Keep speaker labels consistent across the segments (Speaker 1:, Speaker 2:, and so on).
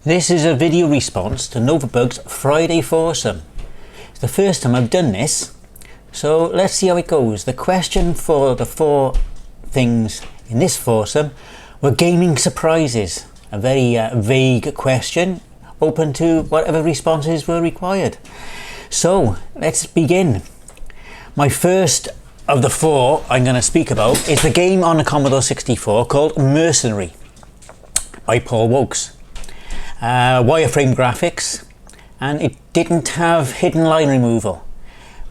Speaker 1: This is a video response to Novabug's Friday Foursome. It's the first time I've done this, so let's see how it goes. The question for the four things in this foursome were gaming surprises. A very vague question, open to whatever responses were required. So let's begin. My first of the four I'm going to speak about is the game on the Commodore 64 called Mercenary by Paul Wokes. Wireframe graphics, and it didn't have hidden line removal,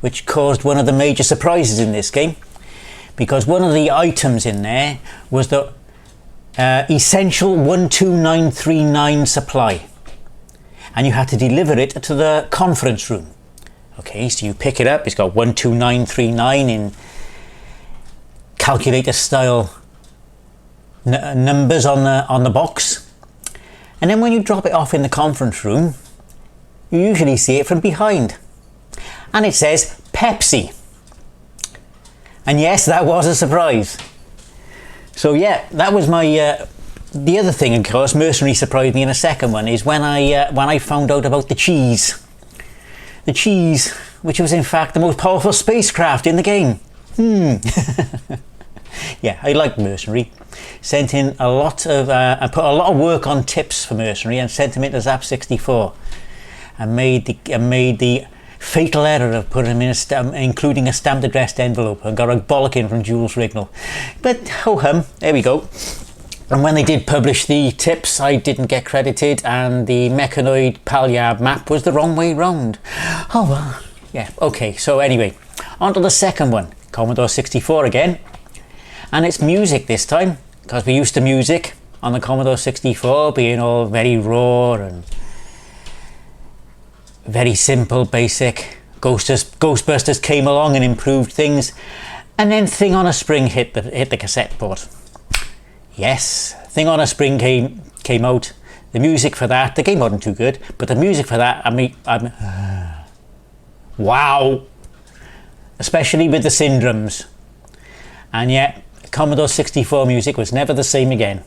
Speaker 1: which caused one of the major surprises in this game, because one of the items in there was the essential 12939 supply, and you had to deliver it to the conference room. Okay, so you pick it up, it's got 12939 in calculator style numbers on the box. And then when you drop it off in the conference room, you usually see it from behind. And it says Pepsi. And yes, that was a surprise. So yeah, that was my... the other thing, of course, Mercenary surprised me in a second one, is when I found out about the cheese. The cheese, which was in fact the most powerful spacecraft in the game. Yeah, I like Mercenary. Sent in a lot of, I put a lot of work on tips for Mercenary and sent him into Zap 64, and made the fatal error of putting him in including a stamped addressed envelope, and got a bollocking from Jules Rignall. But ho hum, there we go. And when they did publish the tips, I didn't get credited, and the Mechanoid Palyab map was the wrong way round. Oh well, yeah, okay. So anyway, on to the second one, Commodore 64 again. And it's music this time, because we're used to music on the Commodore 64 being all very raw and very simple, basic. Ghostbusters came along and improved things, and then Thing on a Spring hit the cassette port. Yes, Thing on a Spring came out. The music for that, the game wasn't too good, but the music for that, wow, especially with the syndromes. And yet, Commodore 64 music was never the same again.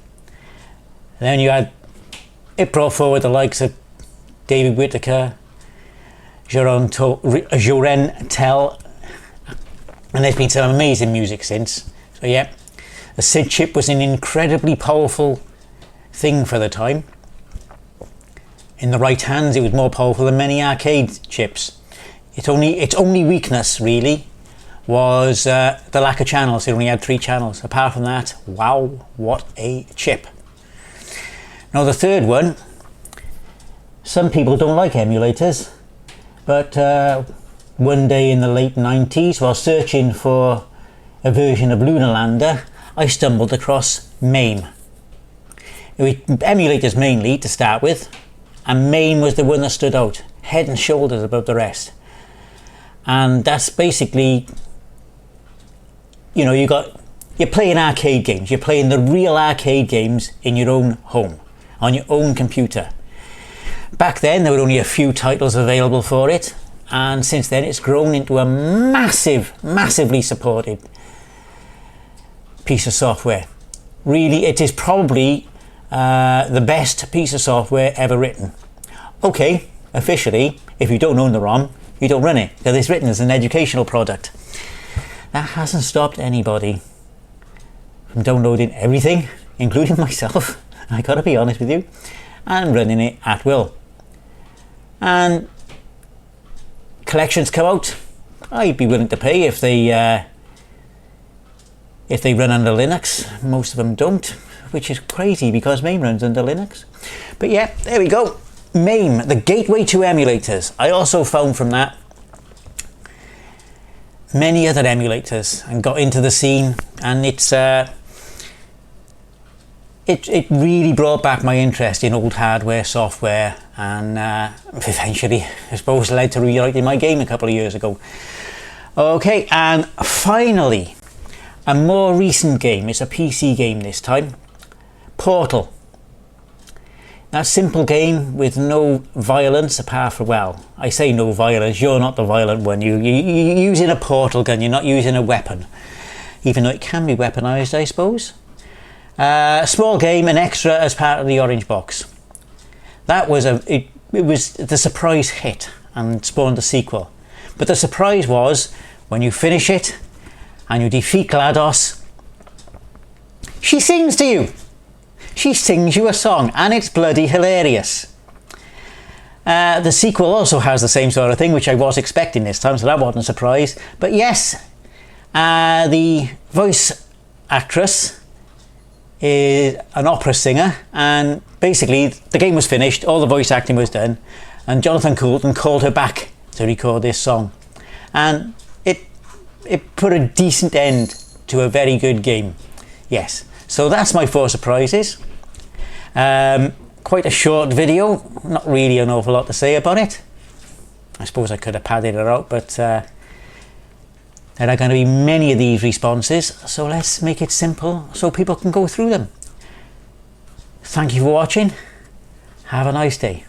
Speaker 1: And then it brought forward the likes of David Whittaker, Joren Tell, and there's been some amazing music since. So yeah, the SID chip was an incredibly powerful thing for the time. In the right hands, it was more powerful than many arcade chips. Its only weakness, really, was the lack of channels. It only had 3 channels. Apart from that, wow, what a chip. Now the third one, some people don't like emulators, but one day in the late 90s, while searching for a version of Lunar Lander, I stumbled across MAME. Emulators mainly to start with, and MAME was the one that stood out, head and shoulders above the rest. And that's basically, you know, you're playing arcade games. You're playing the real arcade games in your own home, on your own computer. Back then, there were only a few titles available for it, and since then it's grown into a massively supported piece of software. Really, it is probably the best piece of software ever written. Okay, officially, if you don't own the ROM, you don't run it, because it's written as an educational product. That hasn't stopped anybody from downloading everything, including myself, I gotta be honest with you, and running it at will. And collections come out, I'd be willing to pay if they run under Linux. Most of them don't, which is crazy because MAME runs under Linux. But yeah, there we go. MAME, the gateway to emulators. I also found from that many other emulators and got into the scene, and it really brought back my interest in old hardware, software, and eventually I suppose led to rewriting my game a couple of years ago. Okay, and finally a more recent game. It's a PC game this time, Portal. That simple game with no violence apart from, well, I say no violence, you're not the violent one. You're using a portal gun, you're not using a weapon. Even though it can be weaponized, I suppose. Small game, an extra as part of the orange box. That was it was the surprise hit and spawned a sequel. But the surprise was when you finish it and you defeat GLaDOS, she sings to you. She sings you a song, and it's bloody hilarious. The sequel also has the same sort of thing, which I was expecting this time, so that wasn't a surprise. But yes, the voice actress is an opera singer, and basically the game was finished, all the voice acting was done, and Jonathan Coulton called her back to record this song, and it put a decent end to a very good game. Yes, so that's my 4 surprises. Quite a short video, not really an awful lot to say about it. I suppose I could have padded it out, but there are going to be many of these responses, so let's make it simple so people can go through them. Thank you for watching. Have a nice day.